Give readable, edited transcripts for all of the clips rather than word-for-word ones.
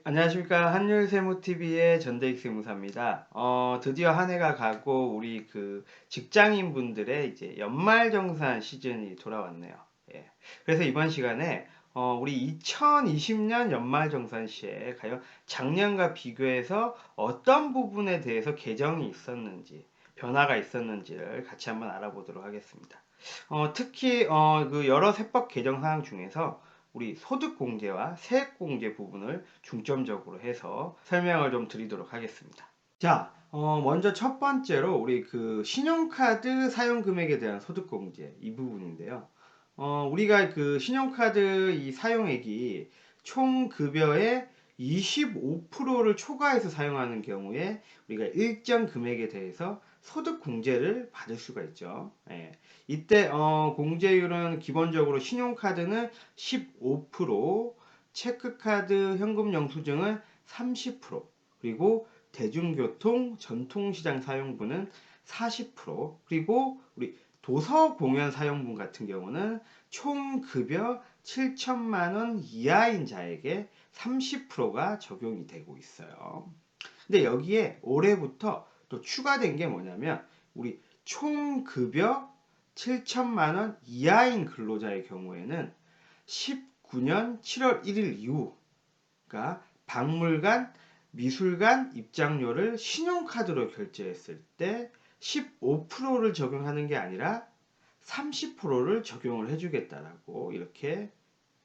안녕하십니까. 한율세무TV의 전대익 세무사입니다. 드디어 한 해가 가고 우리 직장인 분들의 이제 연말정산 시즌이 돌아왔네요. 예. 그래서 이번 시간에 우리 2020년 연말정산 시에 과연 작년과 비교해서 어떤 부분에 대해서 개정이 있었는지, 변화가 있었는지를 같이 한번 알아보도록 하겠습니다. 특히 그 여러 세법 개정 사항 중에서 우리 소득 공제와 세액 공제 부분을 중점적으로 해서 설명을 좀 드리도록 하겠습니다. 자, 먼저 첫 번째로 우리 신용카드 사용 금액에 대한 소득 공제 이 부분인데요. 우리가 신용카드 이 사용액이 총 급여의 25%를 초과해서 사용하는 경우에 우리가 일정 금액에 대해서 소득 공제를 받을 수가 있죠. 예. 이때 공제율은 기본적으로 신용카드는 15%, 체크카드, 현금 영수증은 30%, 그리고 대중교통, 전통시장 사용분은 40%, 그리고 우리 도서 공연 사용분 같은 경우는 총 급여 7천만 원 이하인 자에게 30%가 적용이 되고 있어요. 근데 여기에 올해부터 또 추가된 게 뭐냐면 우리 총 급여 7천만 원 이하인 근로자의 경우에는 19년 7월 1일 이후, 그러니까 박물관, 미술관 입장료를 신용카드로 결제했을 때 15%를 적용하는 게 아니라 30%를 적용을 해주겠다라고 이렇게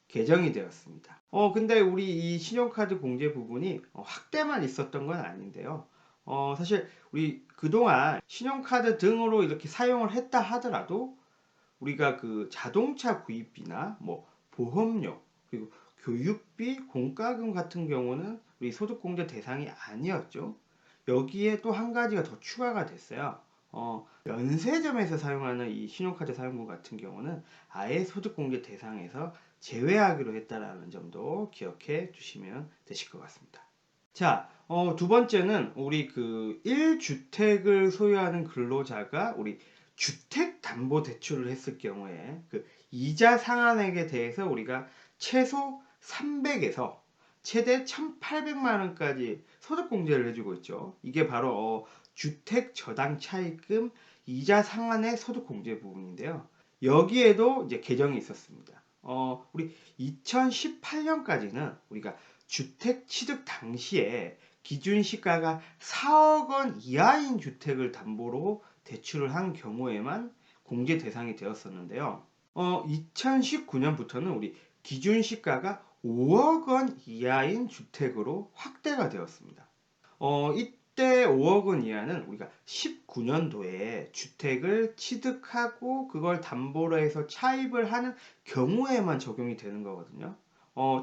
개정이 되었습니다. 근데 우리 이 신용카드 공제 부분이 확대만 있었던 건 아닌데요. 사실 우리 그동안 신용카드 등으로 이렇게 사용을 했다 하더라도 우리가 자동차 구입비나 뭐 보험료, 그리고 교육비, 공과금 같은 경우는 우리 소득공제 대상이 아니었죠. 여기에 또 한 가지가 더 추가가 됐어요. 면세점에서 사용하는 이 신용카드 사용분 같은 경우는 아예 소득공제 대상에서 제외하기로 했다라는 점도 기억해 두시면 되실 것 같습니다. 자, 두 번째는 우리 1주택을 소유하는 근로자가 우리 주택담보대출을 했을 경우에 이자 상한액에 대해서 우리가 최소 300에서 최대 1,800만 원까지 소득공제를 해주고 있죠. 이게 바로 주택저당차입금 이자 상한의 소득공제 부분인데요. 여기에도 이제 개정이 있었습니다. 우리 2018년까지는 우리가 주택 취득 당시에 기준 시가가 4억 원 이하인 주택을 담보로 대출을 한 경우에만 공제 대상이 되었었는데요. 2019년부터는 우리 기준 시가가 5억 원 이하인 주택으로 확대가 되었습니다. 이때 5억 원 이하는 우리가 19년도에 주택을 취득하고 그걸 담보로 해서 차입을 하는 경우에만 적용이 되는 거거든요.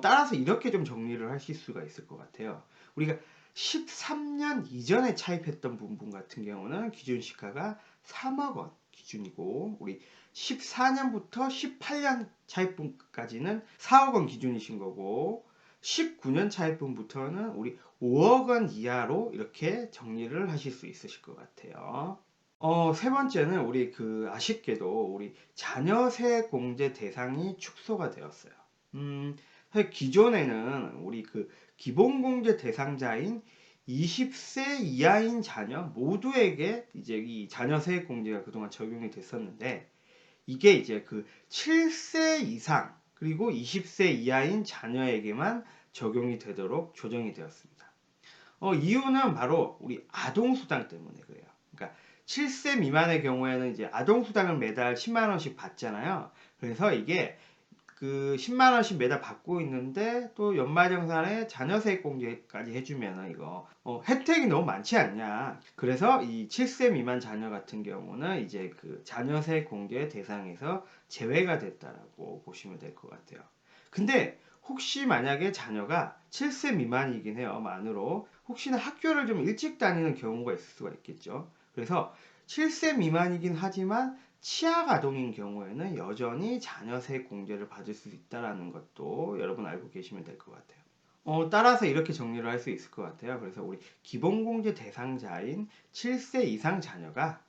따라서 이렇게 좀 정리를 하실 수가 있을 것 같아요. 우리가 13년 이전에 차입했던 부분 같은 경우는 기준 시가가 3억 원 기준이고, 우리 14년부터 18년 차입분까지는 4억 원 기준이신 거고, 19년 차입분부터는 우리 5억 원 이하로 이렇게 정리를 하실 수 있으실 것 같아요. 세 번째는 우리 아쉽게도 우리 자녀세 공제 대상이 축소가 되었어요. 사실 기존에는 우리 기본공제 대상자인 20세 이하인 자녀 모두에게 이제 이 자녀세 공제가 그동안 적용이 됐었는데, 이게 이제 7세 이상 그리고 20세 이하인 자녀에게만 적용이 되도록 조정이 되었습니다. 이유는 바로 우리 아동수당 때문에 그래요. 그러니까 7세 미만의 경우에는 이제 아동수당을 매달 10만 원씩 받잖아요. 그래서 이게 10만 원씩 매달 받고 있는데 또 연말정산에 자녀세액 공제까지 해주면 이거 혜택이 너무 많지 않냐. 그래서 이 7세 미만 자녀 같은 경우는 이제 자녀세액 공제 대상에서 제외가 됐다라고 보시면 될 것 같아요. 근데 혹시 만약에 자녀가 7세 미만이긴 해요, 만으로. 혹시나 학교를 좀 일찍 다니는 경우가 있을 수가 있겠죠. 그래서 7세 미만이긴 하지만 취약 아동인 경우에는 여전히 자녀세 공제를 받을 수 있다는 것도 여러분 알고 계시면 될 것 같아요. 따라서 이렇게 정리를 할 수 있을 것 같아요. 그래서 우리 기본공제 대상자인 7세 이상 자녀가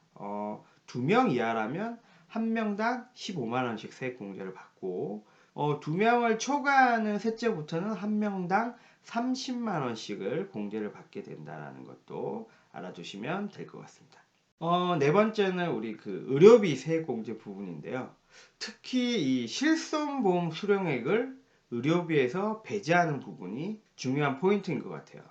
2명 이하라면 1명당 15만 원씩 세액 공제를 받고, 2명을 초과하는 셋째부터는 1명당 30만 원씩을 공제를 받게 된다는 것도 알아두시면 될 것 같습니다. 네 번째는 우리 그 의료비 세액 공제 부분인데요. 특히 이 실손보험 수령액을 의료비에서 배제하는 부분이 중요한 포인트인 것 같아요.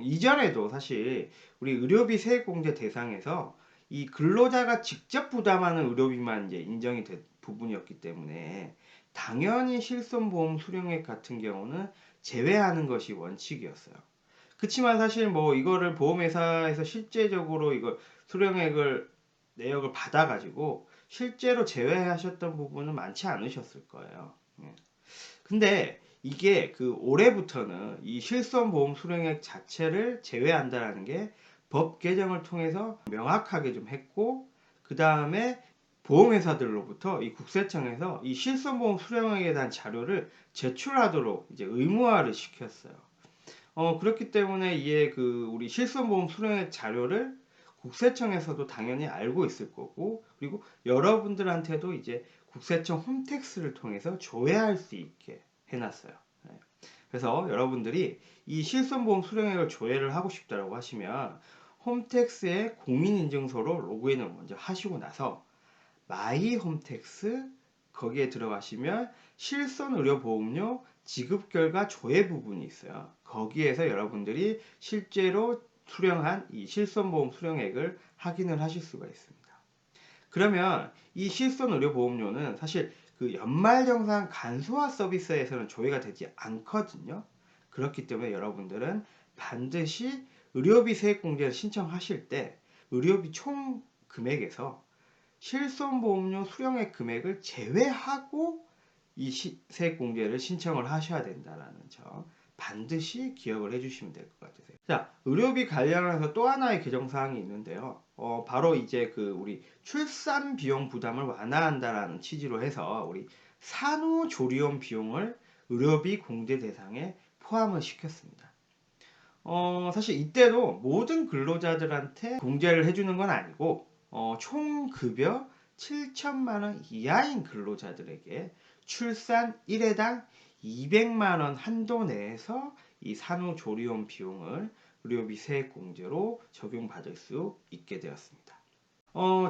이전에도 사실 우리 의료비 세액 공제 대상에서 이 근로자가 직접 부담하는 의료비만 이제 인정이 된 부분이었기 때문에 당연히 실손보험 수령액 같은 경우는 제외하는 것이 원칙이었어요. 그치만 사실 뭐 이거를 보험회사에서 실제적으로 이거 수령액을 내역을 받아가지고 실제로 제외하셨던 부분은 많지 않으셨을 거예요. 예. 근데 이게 그 올해부터는 이 실손보험 수령액 자체를 제외한다라는 게 법 개정을 통해서 명확하게 좀 했고, 그 다음에 보험회사들로부터 이 국세청에서 이 실손보험 수령액에 대한 자료를 제출하도록 이제 의무화를 시켰어요. 그렇기 때문에 이에 그 우리 실손보험 수령액 자료를 국세청에서도 당연히 알고 있을 거고, 그리고 여러분들한테도 이제 국세청 홈택스를 통해서 조회할 수 있게 해놨어요. 네. 그래서 여러분들이 이 실손보험 수령액을 조회를 하고 싶다고 하시면 홈택스의 공인인증서로 로그인을 먼저 하시고 나서 마이 홈택스 거기에 들어가시면 실손의료보험료 지급 결과 조회 부분이 있어요. 거기에서 여러분들이 실제로 수령한 이 실손보험 수령액을 확인을 하실 수가 있습니다. 그러면 이 실손의료보험료는 사실 그 연말정산 간소화 서비스에서는 조회가 되지 않거든요. 그렇기 때문에 여러분들은 반드시 의료비 세액공제를 신청하실 때 의료비 총 금액에서 실손보험료 수령액 금액을 제외하고 이 세액공제를 신청을 하셔야 된다는 점 반드시 기억을 해주시면 될 것 같으세요. 자, 의료비 관련해서 또 하나의 개정사항이 있는데요. 바로 이제 그 우리 출산 비용 부담을 완화한다라는 취지로 해서 우리 산후조리원 비용을 의료비 공제 대상에 포함을 시켰습니다. 사실 이때도 모든 근로자들한테 공제를 해주는 건 아니고 총 급여 7천만 원 이하인 근로자들에게 출산 1회당 200만 원 한도 내에서 이 산후조리원 비용을 의료비 세액 공제로 적용받을 수 있게 되었습니다.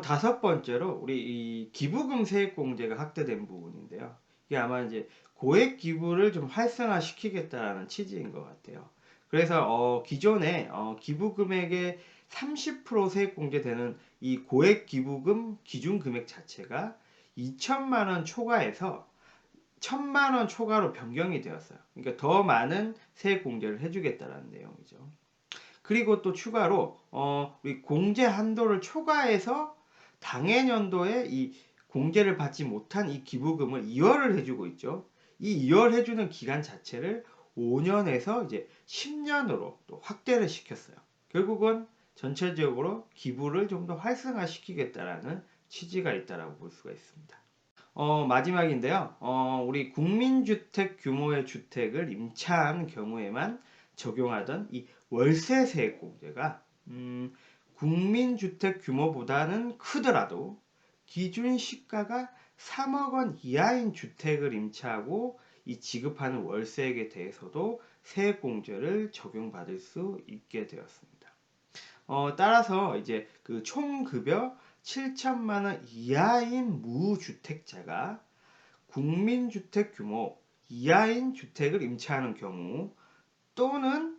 다섯 번째로 우리 이 기부금 세액 공제가 확대된 부분인데요. 이게 아마 이제 고액 기부를 좀 활성화시키겠다라는 취지인 것 같아요. 그래서 기존에 기부 금액의 30% 세액 공제되는 이 고액 기부금 기준 금액 자체가 2천만 원 초과해서 1천만 원 초과로 변경이 되었어요. 그러니까 더 많은 세액 공제를 해주겠다라는 내용이죠. 그리고 또 추가로 우리 공제 한도를 초과해서 당해년도에 이 공제를 받지 못한 이 기부금을 이월을 해주고 있죠. 이 이월 해주는 기간 자체를 5년에서 이제 10년으로 또 확대를 시켰어요. 결국은 전체적으로 기부를 좀 더 활성화시키겠다라는 취지가 있다라고 볼 수가 있습니다. 마지막인데요. 우리 국민주택 규모의 주택을 임차한 경우에만 적용하던 이 월세 세액 공제가 국민주택 규모보다는 크더라도 기준 시가가 3억 원 이하인 주택을 임차하고 이 지급하는 월세액에 대해서도 세액 공제를 적용받을 수 있게 되었습니다. 따라서 이제 그 총급여 7천만 원 이하인 무주택자가 국민주택 규모 이하인 주택을 임차하는 경우 또는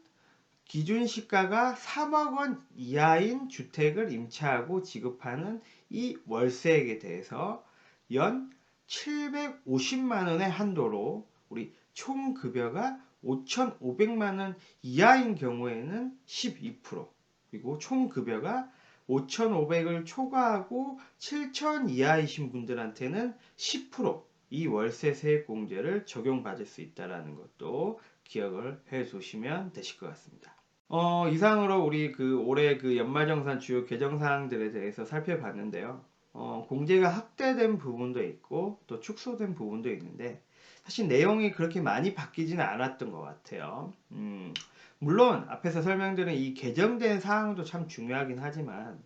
기준 시가가 3억 원 이하인 주택을 임차하고 지급하는 이 월세액에 대해서 연 750만 원의 한도로 우리 총 급여가 5,500만 원 이하인 경우에는 12%, 그리고 총 급여가 5,500을 초과하고 7,000 이하이신 분들한테는 10%이 월세 세액 공제를 적용받을 수 있다는 것도 기억을 해 두시면 되실 것 같습니다. 이상으로 우리 그 올해 그 연말정산 주요 개정 사항들에 대해서 살펴봤는데요. 공제가 확대된 부분도 있고 또 축소된 부분도 있는데 사실 내용이 그렇게 많이 바뀌지는 않았던 것 같아요. 물론 앞에서 설명드린 이 개정된 사항도 참 중요하긴 하지만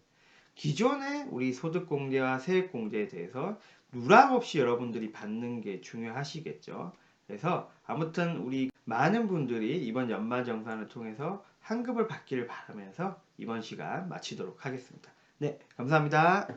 기존의 우리 소득공제와 세액공제에 대해서 누락 없이 여러분들이 받는 게 중요하시겠죠. 그래서 아무튼 우리 많은 분들이 이번 연말정산을 통해서 환급을 받기를 바라면서 이번 시간 마치도록 하겠습니다. 네, 감사합니다.